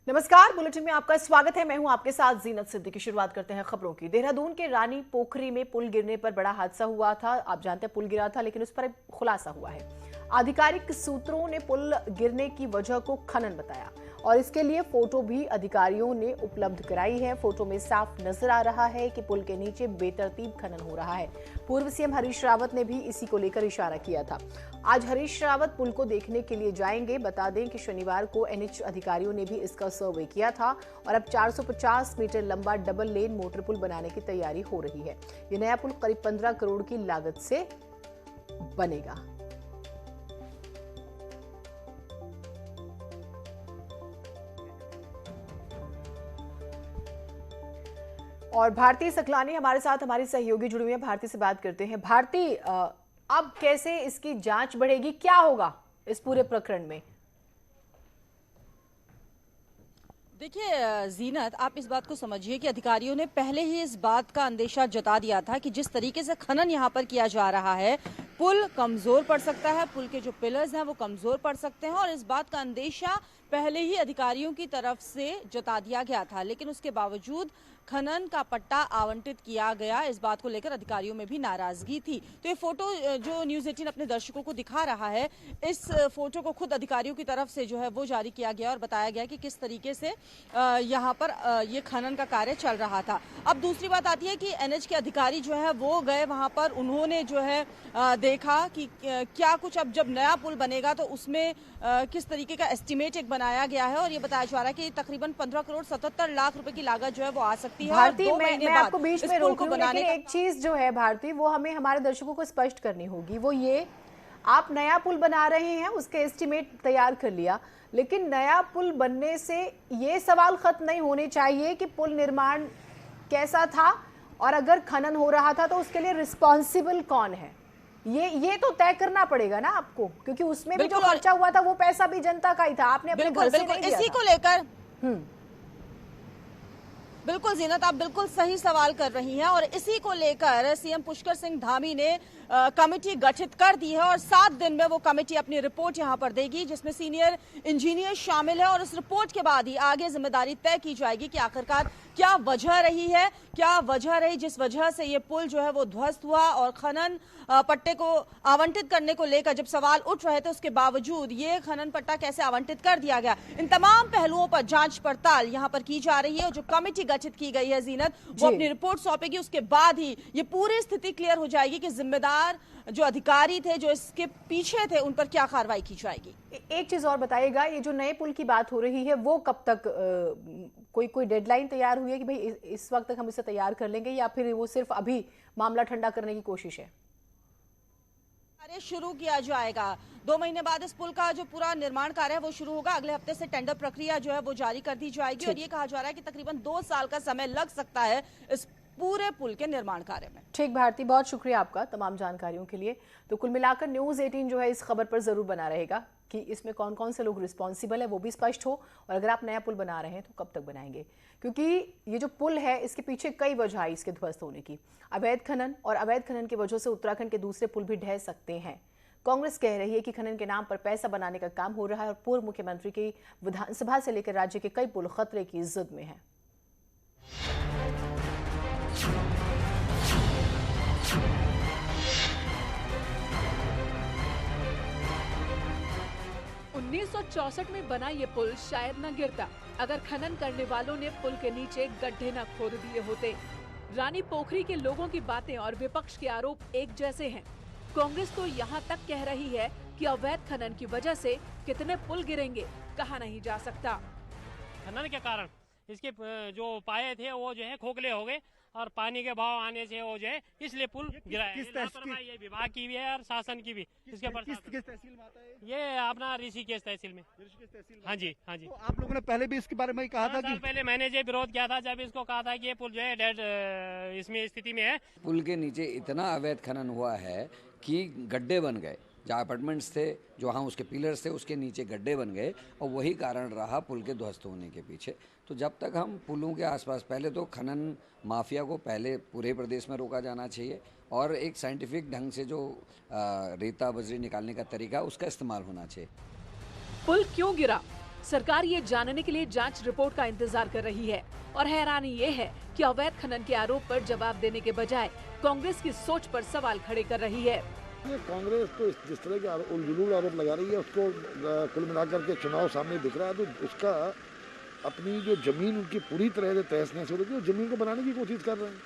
नमस्कार, बुलेटिन में आपका स्वागत है। मैं हूं आपके साथ जीनत सिद्दीकी। शुरुआत करते हैं खबरों की। देहरादून के रानी पोखरी में पुल गिरने पर बड़ा हादसा हुआ था। आप जानते हैं पुल गिरा था, लेकिन उस पर एक खुलासा हुआ है। आधिकारिक सूत्रों ने पुल गिरने की वजह को खनन बताया और इसके लिए फोटो भी अधिकारियों ने उपलब्ध कराई है। फोटो में साफ नजर आ रहा है कि पुल के नीचे बेतरतीब खनन हो रहा है। पूर्व सीएम हरीश रावत ने भी इसी को लेकर इशारा किया था। आज हरीश रावत पुल को देखने के लिए जाएंगे। बता दें कि शनिवार को एनएच अधिकारियों ने भी इसका सर्वे किया था और अब 450 मीटर लंबा डबल लेन मोटर पुल बनाने की तैयारी हो रही है। यह नया पुल करीब 15 करोड़ की लागत से बनेगा। और भारती सकलानी हमारे साथ, हमारी सहयोगी जुड़ी हुई है। भारती से बात करते हैं। भारती, अब कैसे इसकी जांच बढ़ेगी, क्या होगा इस पूरे प्रकरण में? देखिए जीनत, आप इस बात को समझिए कि अधिकारियों ने पहले ही इस बात का अंदेशा जता दिया था कि जिस तरीके से खनन यहाँ पर किया जा रहा है, पुल कमजोर पड़ सकता है, पुल के जो पिलर्स हैं वो कमजोर पड़ सकते हैं और इस बात का अंदेशा पहले ही अधिकारियों की तरफ से जता दिया गया था। लेकिन उसके बावजूद खनन का पट्टा आवंटित किया गया, इस बात को लेकर अधिकारियों में भी नाराजगी थी। तो ये फोटो जो न्यूज़ 18 अपने दर्शकों को दिखा रहा है, इस फोटो को खुद अधिकारियों की तरफ से जो है वो जारी किया गया और बताया गया कि किस तरीके से यहाँ पर ये खनन का कार्य चल रहा था। अब दूसरी बात आती है कि एनएच के अधिकारी जो है वो गए वहाँ पर, उन्होंने जो है देखा कि क्या कुछ अब जब नया पुल बनेगा तो उसमें किस तरीके का एस्टिमेट एक बनाया गया है और ये बताया जा रहा है कि तकरीबन 15 करोड़ 77 लाख रुपए की लागत जो है वो आ सकती है। भारती, मैं आपको बीच में रोक रही हूं, लेकिन एक चीज जो है भारती, वो हमें हमारे दर्शकों को स्पष्ट करनी होगी। वो ये, आप नया पुल बना रहे हैं, उसके एस्टिमेट तैयार कर लिया, लेकिन नया पुल बनने से ये सवाल खत्म नहीं होने चाहिए कि पुल निर्माण कैसा था और अगर खनन हो रहा था तो उसके लिए रिस्पॉन्सिबल कौन है। ये तो तय करना पड़ेगा ना आपको, क्योंकि उसमें भी जो खर्चा हुआ था वो पैसा भी जनता का ही था, आपने अपने घर से नहीं दिया। इसी को लेकर बिल्कुल जीनत, आप बिल्कुल सही सवाल कर रही हैं और इसी को लेकर सीएम पुष्कर सिंह धामी ने कमेटी गठित कर दी है और 7 दिन में वो कमेटी अपनी रिपोर्ट यहां पर देगी, जिसमें सीनियर इंजीनियर शामिल है और इस रिपोर्ट के बाद ही आगे जिम्मेदारी तय की जाएगी कि आखिरकार क्या वजह रही है, क्या वजह रही जिस वजह से ये पुल जो है वो ध्वस्त हुआ और खनन पट्टे को आवंटित करने को लेकर जब सवाल उठ रहे थे उसके बावजूद ये खनन पट्टा कैसे आवंटित कर दिया गया। इन तमाम पहलुओं पर जांच पड़ताल यहां पर की जा रही है और जो कमेटी गठित की गई है जीनत, वो अपनी रिपोर्ट सौंपेगी। उसके बाद ही ये पूरी स्थिति क्लियर हो जाएगी कि जिम्मेदार जो अधिकारी थे, जो इसके पीछे थे, उन पर क्या कार्रवाई की जाएगी। एक चीज और बताइएगा, ये जो नए पुल की बात हो रही है वो कब तक कोई डेडलाइन तैयार हुई है कि भाई इस वक्त तक हम इसे तैयार कर लेंगे, या फिर वो सिर्फ अभी मामला ठंडा करने की कोशिश है? कार्य शुरू किया जाएगा 2 महीने बाद। इस पुल का जो पूरा निर्माण कार्य है वो शुरू होगा। अगले हफ्ते से टेंडर प्रक्रिया जो है वो जारी कर दी जाएगी और ये कहा जा रहा है कि तकरीबन 2 साल का समय लग सकता है इस पूरे पुल के निर्माण कार्य में। ठीक भारती, बहुत शुक्रिया आपका तमाम जानकारियों के लिए। तो कुल मिलाकर न्यूज़ 18 जो है इस खबर पर जरूर बना रहेगा कि इसमें कौन कौन से लोग रिस्पॉन्सिबल है वो भी स्पष्ट हो, और अगर आप नया पुल बना रहे हैं तो कब तक बनाएंगे, क्योंकि ये जो पुल है इसके पीछे कई वजह है इसके ध्वस्त होने की। अवैध खनन, और अवैध खनन की वजह से उत्तराखंड के दूसरे पुल भी ढह सकते हैं। कांग्रेस कह रही है कि खनन के नाम पर पैसा बनाने का काम हो रहा है और पूर्व मुख्यमंत्री की विधानसभा से लेकर राज्य के कई पुल खतरे की जिद में है। उन्नीस में बना ये पुल शायद न गिरता अगर खनन करने वालों ने पुल के नीचे गड्ढे न खोद दिए होते। रानी पोखरी के लोगों की बातें और विपक्ष के आरोप एक जैसे हैं। कांग्रेस तो यहाँ तक कह रही है कि अवैध खनन की वजह से कितने पुल गिरेंगे कहा नहीं जा सकता। खनन के कारण इसके जो पाए थे वो जो है खोखले हो गए और पानी के बहाव आने से वो जो है इसलिए पुल गिरा है। ये विभाग की भी है और शासन की भी। इसके पर किस तहसील में आता है ये अपना ऋषिकेश तहसील में। हाँ जी, हाँ जी। तो आप लोगों ने पहले भी इसके बारे में कहा था कि पहले मैंने जो विरोध किया था, जब इसको कहा था कि ये पुल जो है डेड इसमें स्थिति में है। पुल के नीचे इतना अवैध खनन हुआ है कि गड्ढे बन गए, जहाँ अपार्टमेंट्स थे, जो वहाँ उसके पिलर्स थे, उसके नीचे गड्ढे बन गए और वही कारण रहा पुल के ध्वस्त होने के पीछे। तो जब तक हम पुलों के आसपास, पहले तो खनन माफिया को पहले पूरे प्रदेश में रोका जाना चाहिए और एक साइंटिफिक ढंग से जो रेता बजरी निकालने का तरीका उसका इस्तेमाल होना चाहिए। पुल क्यों गिरा? सरकार ये जानने के लिए जांच रिपोर्ट का इंतजार कर रही है और हैरानी ये है कि अवैध खनन के आरोप पर जवाब देने के बजाय कांग्रेस की सोच पर सवाल खड़े कर रही है। ये कांग्रेस तो जिस तरह के उलझुल आरोप लगा रही है उसको कुल मिलाकर के चुनाव सामने दिख रहा है, तो उसका अपनी जो जमीन उनकी पूरी तरह से तहस नहस हो रही है, उस जमीन को बनाने की कोशिश कर रहे हैं।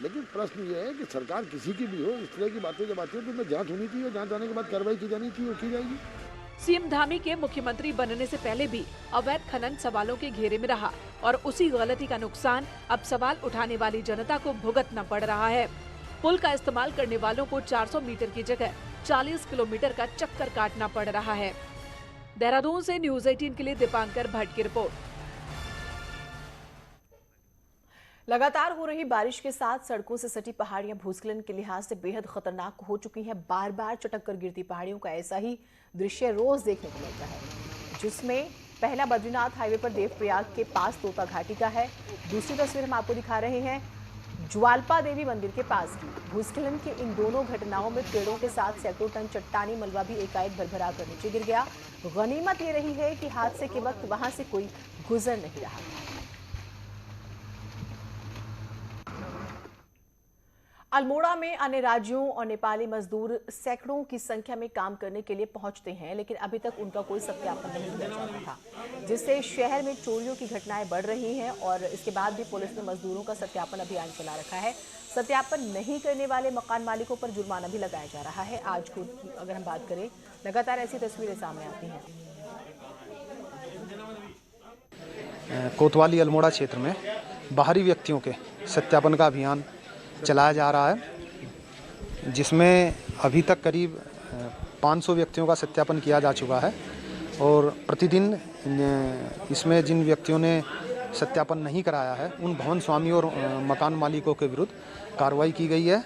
लेकिन प्रश्न ये है कि सरकार किसी की भी हो, इस तरह की बातें जब आती है तो उनमें जांच होनी चाहिए, जांच आने के बाद कार्रवाई की जानी चाहिए, की जाएगी। सीएम धामी के मुख्यमंत्री बनने से पहले भी अवैध खनन सवालों के घेरे में रहा और उसी गलती का नुकसान अब सवाल उठाने वाली जनता को भुगतना पड़ रहा है। पुल का इस्तेमाल करने वालों को 400 मीटर की जगह 40 किलोमीटर का चक्कर काटना पड़ रहा है। देहरादून से न्यूज़ 18 के लिए दीपांकर भट्ट की रिपोर्ट। लगातार हो रही बारिश के साथ सड़कों से सटी पहाड़ियां भूस्खलन के लिहाज से बेहद खतरनाक हो चुकी हैं। बार बार चटक कर गिरती पहाड़ियों का ऐसा ही दृश्य रोज देखने को मिलता है, जिसमें पहला बद्रीनाथ हाईवे पर देवप्रयाग के पास तोता घाटी का है। दूसरी तस्वीर हम आपको दिखा रहे हैं ज्वालपा देवी मंदिर के पास की। भूस्खलन की इन दोनों घटनाओं में पेड़ों के साथ सैकड़ों टन चट्टानी मलबा भी एकाएक भरभरा कर नीचे गिर गया। गनीमत ये रही है कि हादसे के वक्त वहां से कोई गुजर नहीं रहा था। अल्मोड़ा में अन्य राज्यों और नेपाली मजदूर सैकड़ों की संख्या में काम करने के लिए पहुंचते हैं, लेकिन अभी तक उनका कोई सत्यापन नहीं किया जा रहा था, जिससे शहर में चोरियों की घटनाएं बढ़ रही हैं। और इसके बाद भी पुलिस ने मजदूरों का सत्यापन अभियान चला रखा है। सत्यापन नहीं करने वाले मकान मालिकों पर जुर्माना भी लगाया जा रहा है। आज को अगर हम बात करें, लगातार ऐसी तस्वीरें सामने आती हैं। कोतवाली अल्मोड़ा क्षेत्र में बाहरी व्यक्तियों के सत्यापन का अभियान चलाया जा रहा है, जिसमें अभी तक करीब 500 व्यक्तियों का सत्यापन किया जा चुका है। और प्रतिदिन इसमें जिन व्यक्तियों ने सत्यापन नहीं कराया है उन भवन स्वामियों और मकान मालिकों के विरुद्ध कार्रवाई की गई है।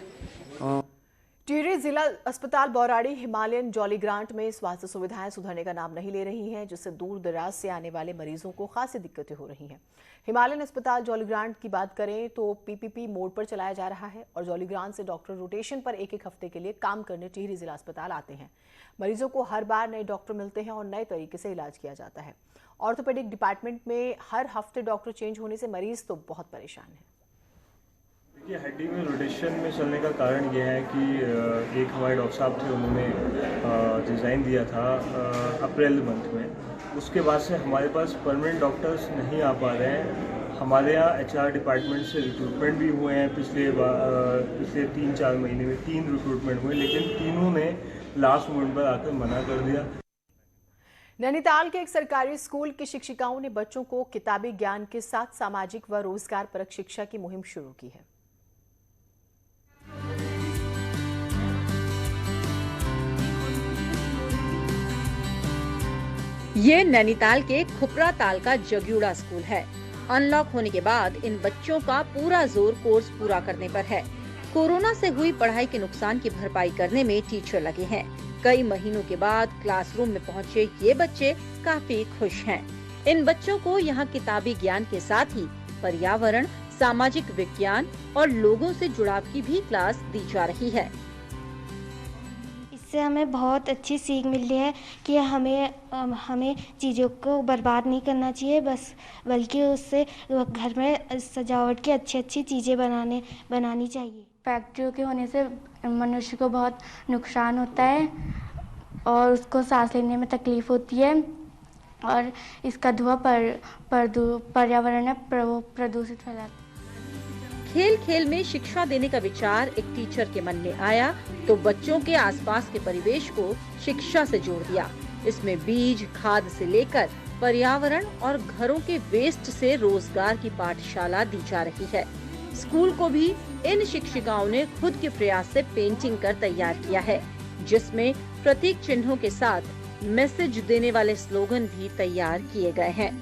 टिहरी जिला अस्पताल बौराड़ी हिमालयन जॉली ग्रांट में स्वास्थ्य सुविधाएं सुधरने का नाम नहीं ले रही हैं, जिससे दूर दराज से आने वाले मरीजों को खासी दिक्कतें हो रही हैं। हिमालयन अस्पताल जॉली ग्रांट की बात करें तो पीपीपी मोड पर चलाया जा रहा है और जॉली ग्रांट से डॉक्टर रोटेशन पर एक हफ्ते के लिए काम करने टिहरी जिला अस्पताल आते हैं। मरीजों को हर बार नए डॉक्टर मिलते हैं और नए तरीके से इलाज किया जाता है। ऑर्थोपेडिक डिपार्टमेंट में हर हफ्ते डॉक्टर चेंज होने से मरीज तो बहुत परेशान है। ये हड्डी में रोटेशन में चलने का कारण ये है कि एक हमारे डॉक्टर साहब थे, उन्होंने डिज़ाइन दिया था अप्रैल मंथ में। उसके बाद से हमारे पास परमानेंट डॉक्टर्स नहीं आ पा रहे हैं। हमारे यहाँ HR डिपार्टमेंट से रिक्रूटमेंट भी हुए हैं पिछले 3-4 महीने में 3 रिक्रूटमेंट हुए, लेकिन तीनों ने लास्ट मोमेंट पर आकर मना कर दिया। नैनीताल के एक सरकारी स्कूल की शिक्षिकाओं ने बच्चों को किताबी ज्ञान के साथ सामाजिक व रोजगार परक शिक्षा की मुहिम शुरू की है। ये नैनीताल के खुपरा ताल का जग्यूड़ा स्कूल है। अनलॉक होने के बाद इन बच्चों का पूरा जोर कोर्स पूरा करने पर है। कोरोना से हुई पढ़ाई के नुकसान की भरपाई करने में टीचर लगे हैं। कई महीनों के बाद क्लासरूम में पहुंचे ये बच्चे काफी खुश हैं। इन बच्चों को यहाँ किताबी ज्ञान के साथ ही पर्यावरण, सामाजिक विज्ञान और लोगों से जुड़ाव की भी क्लास दी जा रही है। इससे हमें बहुत अच्छी सीख मिल रही है कि हमें चीज़ों को बर्बाद नहीं करना चाहिए, बल्कि उससे घर में सजावट की अच्छी चीज़ें बनानी चाहिए। फैक्ट्रियों के होने से मनुष्य को बहुत नुकसान होता है और उसको सांस लेने में तकलीफ होती है और इसका धुआं पर्यावरण में प्रदूषित फैलाता है। खेल खेल में शिक्षा देने का विचार एक टीचर के मन में आया तो बच्चों के आसपास के परिवेश को शिक्षा से जोड़ दिया। इसमें बीज, खाद से लेकर पर्यावरण और घरों के वेस्ट से रोजगार की पाठशाला दी जा रही है। स्कूल को भी इन शिक्षिकाओं ने खुद के प्रयास से पेंटिंग कर तैयार किया है, जिसमें प्रतीक चिन्हों के साथ मैसेज देने वाले स्लोगन भी तैयार किए गए हैं।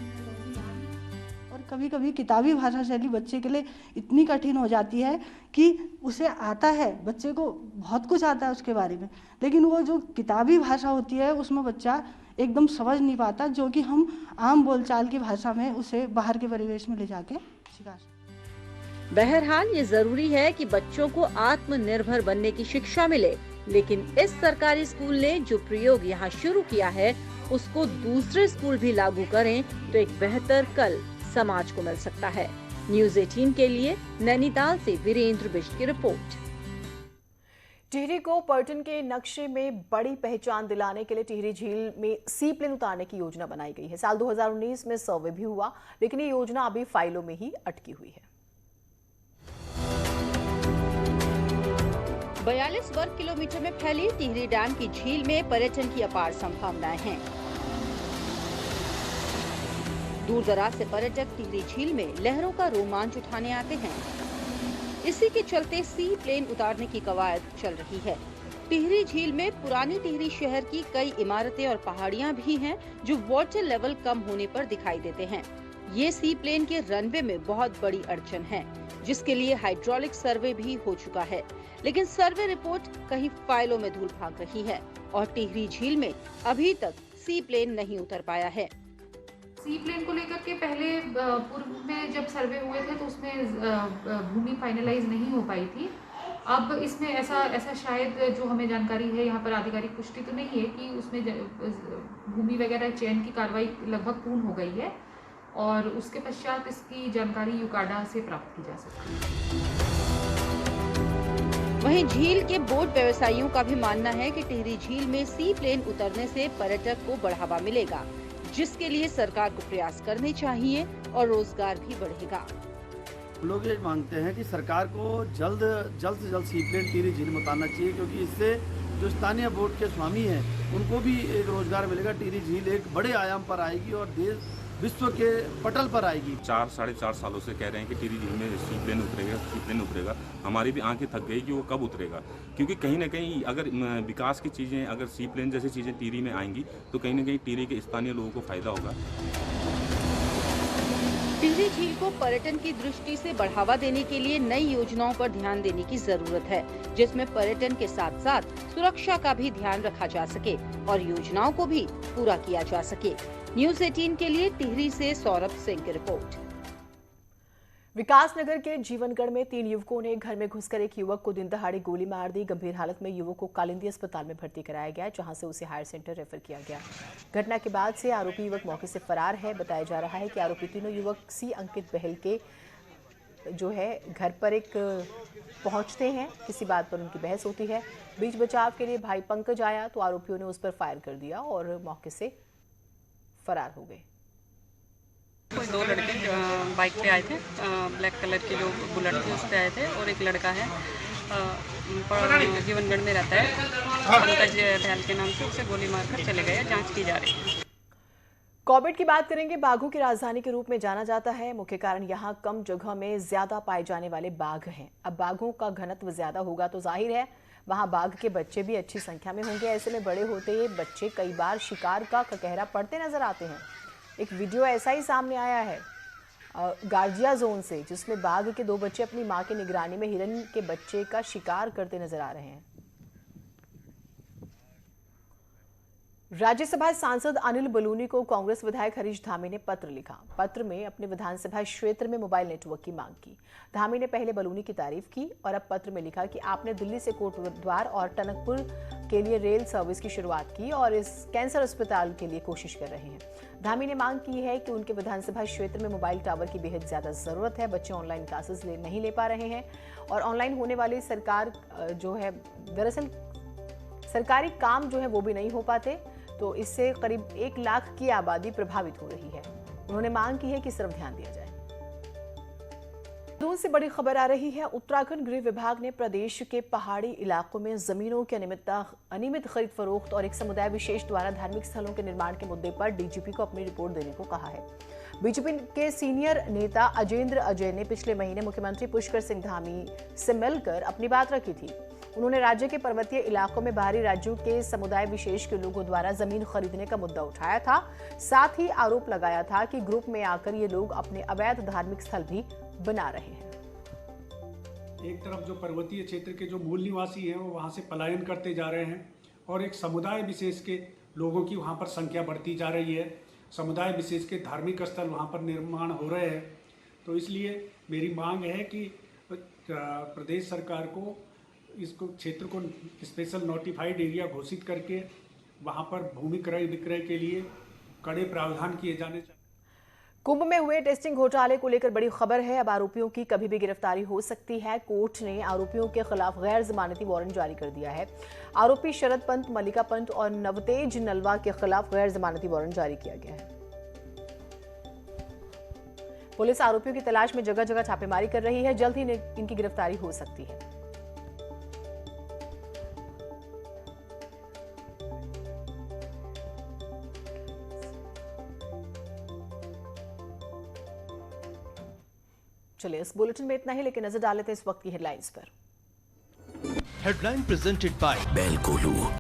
कभी कभी किताबी भाषा शैली बच्चे के लिए इतनी कठिन हो जाती है कि उसे आता है, बच्चे को बहुत कुछ आता है उसके बारे में, लेकिन वो जो किताबी भाषा होती है उसमें बच्चा एकदम समझ नहीं पाता, जो कि हम आम बोलचाल की भाषा में उसे बाहर के परिवेश में ले जाके सिखा सकते। बहरहाल ये जरूरी है कि बच्चों को आत्मनिर्भर बनने की शिक्षा मिले लेकिन इस सरकारी स्कूल ने जो प्रयोग यहाँ शुरू किया है उसको दूसरे स्कूल भी लागू करें तो एक बेहतर कल समाज को मिल सकता है। न्यूज़ 18 के लिए नैनीताल से वीरेंद्र बिष्ट की रिपोर्ट। टिहरी को पर्यटन के नक्शे में बड़ी पहचान दिलाने के लिए टिहरी झील में सी प्लेन उतारने की योजना बनाई गई है। साल 2019 में सर्वे भी हुआ, लेकिन ये योजना अभी फाइलों में ही अटकी हुई है। 42 वर्ग किलोमीटर में फैली टिहरी डैम की झील में पर्यटन की अपार संभावनाएं हैं। दूर दराज से पर्यटक टिहरी झील में लहरों का रोमांच उठाने आते हैं। इसी के चलते सी प्लेन उतारने की कवायद चल रही है। टिहरी झील में पुरानी टिहरी शहर की कई इमारतें और पहाड़ियां भी हैं जो वाटर लेवल कम होने पर दिखाई देते हैं। ये सी प्लेन के रनवे में बहुत बड़ी अड़चन है, जिसके लिए हाइड्रोलिक सर्वे भी हो चुका है, लेकिन सर्वे रिपोर्ट कहीं फाइलों में धूल भाग रही है और टिहरी झील में अभी तक सी प्लेन नहीं उतर पाया है। सी प्लेन को लेकर के पहले पूर्व में जब सर्वे हुए थे तो उसमें भूमि फाइनलाइज नहीं हो पाई थी। अब इसमें ऐसा शायद जो हमें जानकारी है, यहाँ पर आधिकारिक पुष्टि तो नहीं है कि उसमें भूमि वगैरह चयन की कार्रवाई लगभग पूर्ण हो गई है और उसके पश्चात इसकी जानकारी यूकाडा से प्राप्त की जा सकती है। वहीं झील के बोट व्यवसायियों का भी मानना है कि टिहरी झील में सी प्लेन उतरने से पर्यटक को बढ़ावा मिलेगा, जिसके लिए सरकार को प्रयास करने चाहिए और रोजगार भी बढ़ेगा। लोग ये मांगते हैं कि सरकार को जल्द से जल्द सी प्लेन टिहरी झील में उतारना चाहिए, क्योंकि इससे जो स्थानीय बोट के स्वामी हैं उनको भी एक रोजगार मिलेगा। टिहरी झील एक बड़े आयाम पर आएगी और देश विश्व के पटल पर आएगी। 4-4.5 सालों से कह रहे हैं कि टिहरी झील में सी प्लेन उतरेगा। हमारी भी आंखें थक गई कि वो कब उतरेगा, क्योंकि कहीं ना कहीं अगर विकास की चीज़ें, अगर सी प्लेन जैसी चीज़ें टिहरी में आएंगी तो कहीं ना कहीं टिहरी के स्थानीय लोगों को फायदा होगा। टिहरी झील को पर्यटन की दृष्टि से बढ़ावा देने के लिए नई योजनाओं पर ध्यान देने की जरूरत है, जिसमें पर्यटन के साथ साथ सुरक्षा का भी ध्यान रखा जा सके और योजनाओं को भी पूरा किया जा सके। न्यूज़ 18 के लिए टिहरी से सौरभ सिंह की रिपोर्ट। विकासनगर के जीवनगढ़ में 3 युवकों ने घर में घुसकर एक युवक को दिन दहाड़े गोली मार दी। गंभीर हालत में युवक को कालिंदी अस्पताल में भर्ती कराया गया, जहां से उसे हायर सेंटर रेफर किया गया। घटना के बाद से आरोपी युवक मौके से फरार है। बताया जा रहा है कि आरोपी तीनों युवक सी अंकित बहल के जो है घर पर एक पहुंचते हैं। किसी बात पर उनकी बहस होती है। बीच बचाव के लिए भाई पंकज आया तो आरोपियों ने उस पर फायर कर दिया और मौके से फरार हो गए। कोई 2 लड़के बाइक पे आए थे, ब्लैक कलर की जो बुलेट थी उस पे आए थे और एक लड़का है जीवनगढ़ में रहता है, पंकज बहल के नाम से, उसे गोली मारकर चले गए। जांच की जा रही है। कॉर्बेट की बात करेंगे। बाघों की राजधानी के रूप में जाना जाता है। मुख्य कारण यहाँ कम जगह में ज्यादा पाए जाने वाले बाघ हैं। अब बाघों का घनत्व ज्यादा होगा तो जाहिर है वहाँ बाघ के बच्चे भी अच्छी संख्या में होंगे। ऐसे में बड़े होते ये बच्चे कई बार शिकार का ककहरा पड़ते नजर आते हैं। एक वीडियो ऐसा ही सामने आया है गार्जिया जोन से, जिसमें बाघ के 2 बच्चे अपनी मां की निगरानी में हिरन के बच्चे का शिकार करते नजर आ रहे हैं। राज्यसभा सांसद अनिल बलूनी को कांग्रेस विधायक हरीश धामी ने पत्र लिखा। पत्र में अपने विधानसभा क्षेत्र में मोबाइल नेटवर्क की मांग की। धामी ने पहले बलूनी की तारीफ की और अब पत्र में लिखा कि आपने दिल्ली से कोटद्वार और टनकपुर के लिए रेल सर्विस की शुरुआत की और इस कैंसर अस्पताल के लिए कोशिश कर रहे हैं। धामी ने मांग की है कि उनके विधानसभा क्षेत्र में मोबाइल टावर की बेहद ज्यादा जरूरत है। बच्चे ऑनलाइन क्लासेस नहीं ले पा रहे हैं और ऑनलाइन होने वाली सरकार जो है, दरअसल सरकारी काम जो है वो भी नहीं हो पाते, तो इससे करीब 1 लाख की आबादी प्रभावित हो रही है। उन्होंने मांग की है कि सिर्फ ध्यान दिया जाए। दूर से बड़ी खबर आ रही है। उत्तराखंड गृह विभाग ने प्रदेश के पहाड़ी इलाकों में जमीनों के अनियमित खरीद फरोख्त और एक समुदाय विशेष द्वारा धार्मिक स्थलों के निर्माण के मुद्दे पर डीजीपी को अपनी रिपोर्ट देने को कहा है। बीजेपी के सीनियर नेता अजेंद्र अजय ने पिछले महीने मुख्यमंत्री पुष्कर सिंह धामी से मिलकर अपनी बात रखी थी। उन्होंने राज्य के पर्वतीय इलाकों में बाहरी राज्यों के समुदाय विशेष के लोगों द्वारा जमीन खरीदने का मुद्दा उठाया था। साथ ही आरोप लगाया था कि ग्रुप में आकर ये लोग अपने अवैध धार्मिक स्थल भी बना रहे हैं। एक तरफ जो पर्वतीय क्षेत्र के जो मूल निवासी हैं वो वहाँ से पलायन करते जा रहे हैं और एक समुदाय विशेष के लोगों की वहाँ पर संख्या बढ़ती जा रही है। समुदाय विशेष के धार्मिक स्थल वहाँ पर निर्माण हो रहे हैं। तो इसलिए मेरी मांग है कि प्रदेश सरकार को इसको क्षेत्र को स्पेशल नोटिफाइड एरिया घोषित करके वहाँ पर भूमि क्रय विक्रय के लिए कड़े प्रावधान किए जाने चाहिए। कुंभ में हुए टेस्टिंग घोटाले को लेकर बड़ी खबर है। अब आरोपियों की कभी भी गिरफ्तारी हो सकती है। कोर्ट ने आरोपियों के खिलाफ गैर जमानती वारंट जारी कर दिया है। आरोपी शरद पंत, मल्लिका पंत और नवतेज नलवा के खिलाफ गैर जमानती वारंट जारी किया गया है। पुलिस आरोपियों की तलाश में जगह जगह छापेमारी कर रही है। जल्द ही इनकी गिरफ्तारी हो सकती है। चलिए, इस बुलेटिन में इतना ही, लेकिन नजर डाल लेते हैं इस वक्त की हेडलाइंस पर। Headline presented by बेलकोलू।